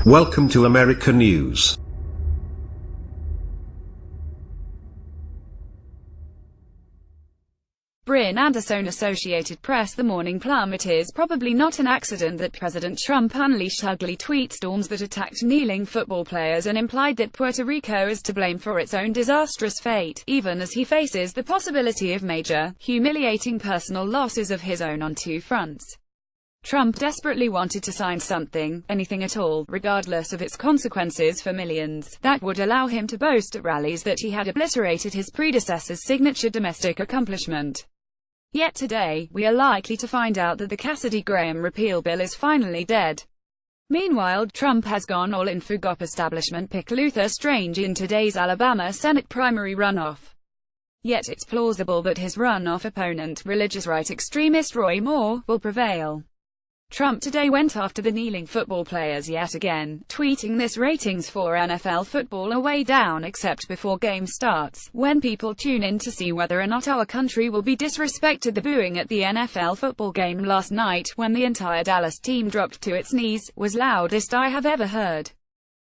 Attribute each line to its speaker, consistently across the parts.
Speaker 1: Welcome to America News.
Speaker 2: Brynn, AndersonAssociated Press. The morning PLUM. It is probably not an accident that President Trump unleashed ugly tweet storms that attacked kneeling football players and implied that Puerto Rico is to blame for its own disastrous fate, even as he faces the possibility of major, humiliating personal losses of his own on two fronts. Trump desperately wanted to sign something, anything at all, regardless of its consequences for millions, that would allow him to boast at rallies that he had obliterated his predecessor's signature domestic accomplishment. Yet today, we are likely to find out that the Cassidy-Graham repeal bill is finally dead. Meanwhile, Trump has gone all in for GOP establishment pick Luther Strange in today's Alabama Senate primary runoff. Yet it's plausible that his runoff opponent, religious right extremist Roy Moore, will prevail. Trump today went after the kneeling football players yet again, tweeting this: ratings for NFL football are way down except before game starts, when people tune in to see whether or not our country will be disrespected. The booing at the NFL football game last night, when the entire Dallas team dropped to its knees, was loudest I have ever heard.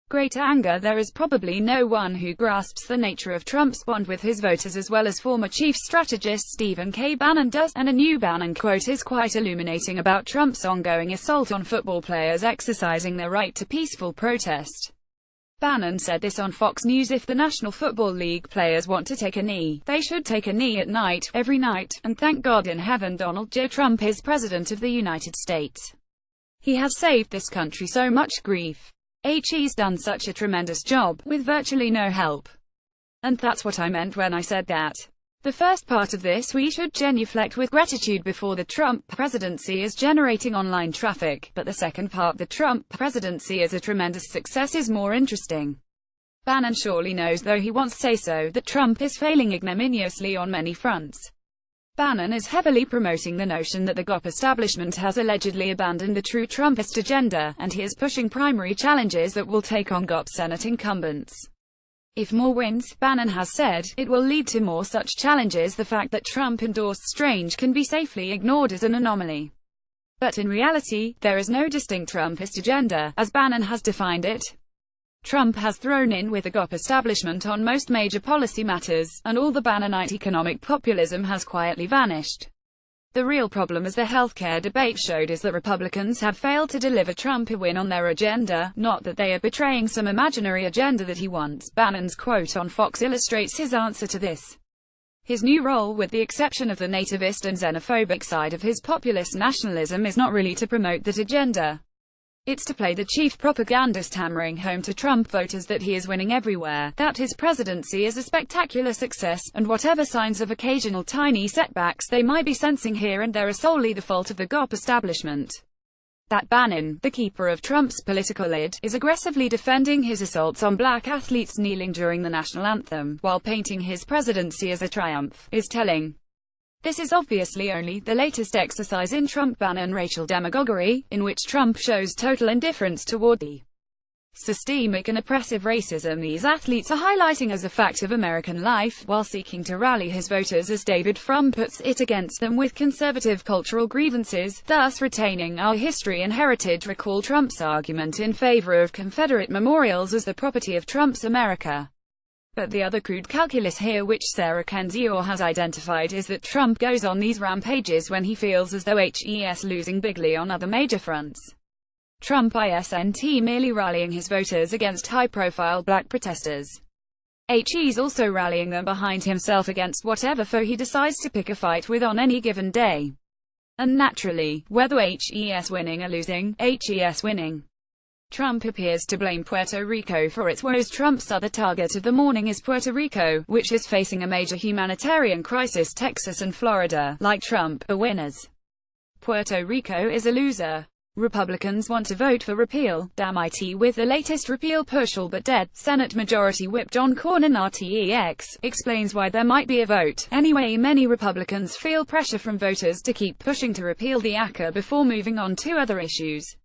Speaker 2: Great anger. There is probably no one who grasps the nature of Trump's bond with his voters as well as former chief strategist Stephen K. Bannon does, and a new Bannon quote is quite illuminating about Trump's ongoing assault on football players exercising their right to peaceful protest. Bannon said this on Fox News: if the National Football League players want to take a knee, they should take a knee at night, every night, and thank God in heaven Donald J. Trump is President of the United States. He has saved this country so much grief. He's done such a tremendous job, with virtually no help. And that's what I meant when I said that. The first part of this we should genuflect with gratitude before the Trump presidency is generating online traffic, but the second part, the Trump presidency as a tremendous success, is more interesting. Bannon surely knows, though he won't say so, that Trump is failing ignominiously on many fronts. Bannon is heavily promoting the notion that the GOP establishment has allegedly abandoned the true Trumpist agenda, and he is pushing primary challenges that will take on GOP Senate incumbents. If Moore wins, Bannon has said, it will lead to more such challenges. The fact that Trump endorsed Strange can be safely ignored as an anomaly. But in reality, there is no distinct Trumpist agenda, as Bannon has defined it. Trump has thrown in with the GOP establishment on most major policy matters, and all the Bannonite economic populism has quietly vanished. The real problem, as the healthcare debate showed, is that Republicans have failed to deliver Trump a win on their agenda, not that they are betraying some imaginary agenda that he wants. Bannon's quote on Fox illustrates his answer to this. His new role, with the exception of the nativist and xenophobic side of his populist nationalism, is not really to promote that agenda. It's to play the chief propagandist, hammering home to Trump voters that he is winning everywhere, that his presidency is a spectacular success, and whatever signs of occasional tiny setbacks they might be sensing here and there are solely the fault of the GOP establishment. That Bannon, the keeper of Trump's political id, is aggressively defending his assaults on black athletes kneeling during the national anthem, while painting his presidency as a triumph, is telling. This is obviously only the latest exercise in Trump-Bannon racial demagoguery, in which Trump shows total indifference toward the systemic and oppressive racism these athletes are highlighting as a fact of American life, while seeking to rally his voters, as David Frum puts it, against them with conservative cultural grievances, thus retaining our history and heritage. Recall Trump's argument in favor of Confederate memorials as the property of Trump's America. But the other crude calculus here, which Sarah Kendzior has identified, is that Trump goes on these rampages when he feels as though he's losing bigly on other major fronts. Trump isn't merely rallying his voters against high-profile black protesters. He's also rallying them behind himself against whatever foe he decides to pick a fight with on any given day. And naturally, whether he's winning or losing, he's winning. Trump appears to blame Puerto Rico for its woes. Trump's other target of the morning is Puerto Rico, which is facing a major humanitarian crisis. Texas and Florida, like Trump, are winners. Puerto Rico is a loser. Republicans want to vote for repeal. Damn it, with the latest repeal push all but dead, Senate Majority Whip John Cornyn RTEX explains why there might be a vote. Anyway, many Republicans feel pressure from voters to keep pushing to repeal the ACA before moving on to other issues.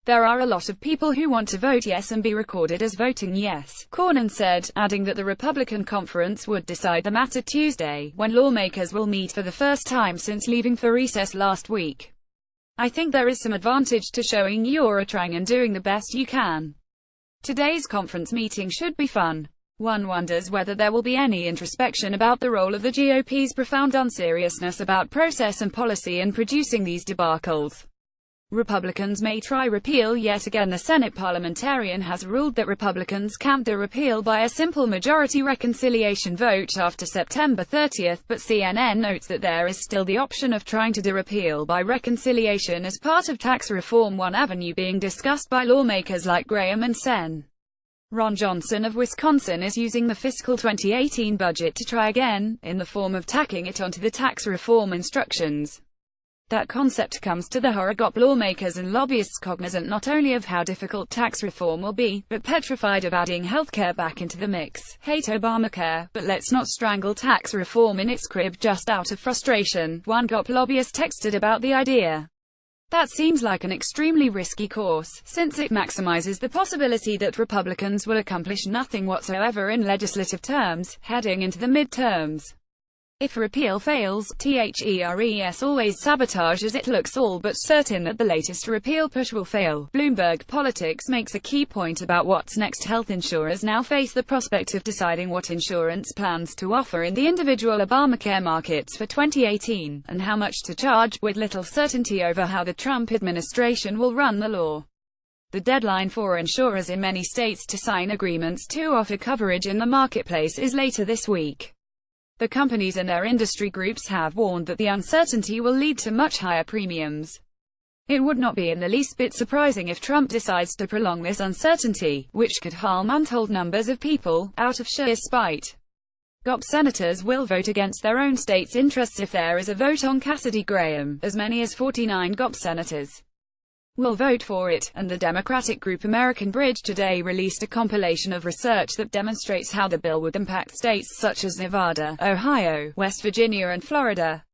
Speaker 2: There are a lot of people who want to vote yes and be recorded as voting yes, Cornyn said, adding that the Republican conference would decide the matter Tuesday, when lawmakers will meet for the first time since leaving for recess last week. I think there is some advantage to showing you're trying and doing the best you can. Today's conference meeting should be fun. One wonders whether there will be any introspection about the role of the GOP's profound unseriousness about process and policy in producing these debacles. Republicans may try repeal yet again. The Senate parliamentarian has ruled that Republicans can't do repeal by a simple majority reconciliation vote after September 30, but CNN notes that there is still the option of trying to do repeal by reconciliation as part of tax reform, one avenue being discussed by lawmakers like Graham and Sen. Ron Johnson of Wisconsin is using the fiscal 2018 budget to try again, in the form of tacking it onto the tax reform instructions. That concept comes to the horror GOP lawmakers and lobbyists cognizant not only of how difficult tax reform will be, but petrified of adding healthcare back into the mix. Hate Obamacare, but let's not strangle tax reform in its crib just out of frustration, one GOP lobbyist texted about the idea. That seems like an extremely risky course, since it maximizes the possibility that Republicans will accomplish nothing whatsoever in legislative terms, heading into the midterms. If repeal fails, THERES always sabotages. It looks all but certain that the latest repeal push will fail. Bloomberg Politics makes a key point about what's next. Health insurers now face the prospect of deciding what insurance plans to offer in the individual Obamacare markets for 2018, and how much to charge, with little certainty over how the Trump administration will run the law. The deadline for insurers in many states to sign agreements to offer coverage in the marketplace is later this week. The companies and their industry groups have warned that the uncertainty will lead to much higher premiums. It would not be in the least bit surprising if Trump decides to prolong this uncertainty, which could harm untold numbers of people, out of sheer spite. GOP senators will vote against their own state's interests if there is a vote on Cassidy Graham. As many as 49 GOP senators will vote for it, and the Democratic group American Bridge today released a compilation of research that demonstrates how the bill would impact states such as Nevada, Ohio, West Virginia and Florida.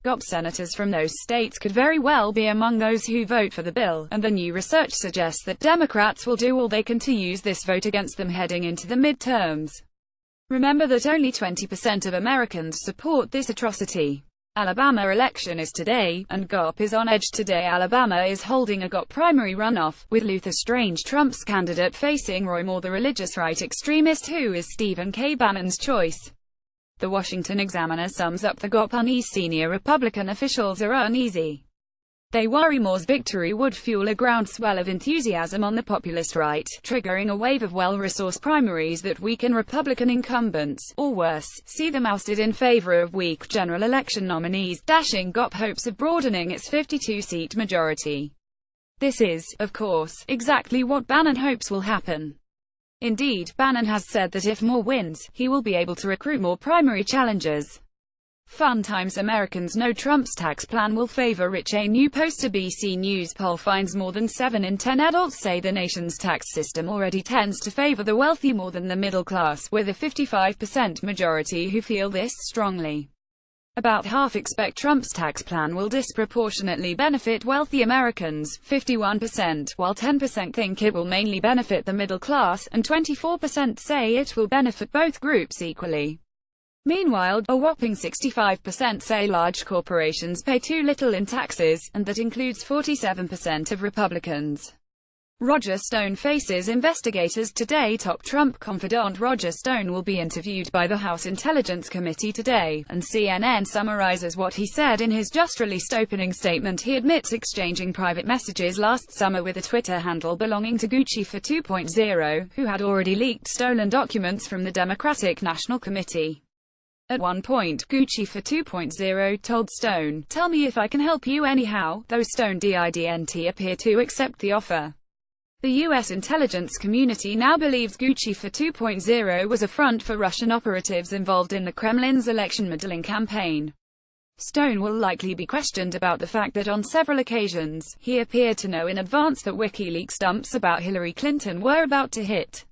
Speaker 2: GOP senators from those states could very well be among those who vote for the bill, and the new research suggests that Democrats will do all they can to use this vote against them heading into the midterms. Remember that only 20% of Americans support this atrocity. Alabama election is today, and GOP is on edge today. Alabama is holding a GOP primary runoff, with Luther Strange, Trump's candidate, facing Roy Moore, the religious right extremist who is Stephen K. Bannon's choice. The Washington Examiner sums up the GOP unease. Senior Republican officials are uneasy. They worry Moore's victory would fuel a groundswell of enthusiasm on the populist right, triggering a wave of well-resourced primaries that weaken Republican incumbents, or worse, see them ousted in favor of weak general election nominees, dashing GOP hopes of broadening its 52-seat majority. This is, of course, exactly what Bannon hopes will happen. Indeed, Bannon has said that if Moore wins, he will be able to recruit more primary challengers. Fun times. Americans know Trump's tax plan will favor rich. A new post-ABC News poll finds more than 7 in 10 adults say the nation's tax system already tends to favor the wealthy more than the middle class, with a 55% majority who feel this strongly. About half expect Trump's tax plan will disproportionately benefit wealthy Americans, 51%, while 10% think it will mainly benefit the middle class, and 24% say it will benefit both groups equally. Meanwhile, a whopping 65% say large corporations pay too little in taxes, and that includes 47% of Republicans. Roger Stone faces investigators today. Top Trump confidant Roger Stone will be interviewed by the House Intelligence Committee today, and CNN summarizes what he said in his just-released opening statement. He admits exchanging private messages last summer with a Twitter handle belonging to Gucci for 2.0, who had already leaked stolen documents from the Democratic National Committee. At one point, Gucci for 2.0 told Stone, "Tell me if I can help you anyhow," though Stone didn't appear to accept the offer. The U.S. intelligence community now believes Gucci for 2.0 was a front for Russian operatives involved in the Kremlin's election meddling campaign. Stone will likely be questioned about the fact that on several occasions, he appeared to know in advance that WikiLeaks dumps about Hillary Clinton were about to hit.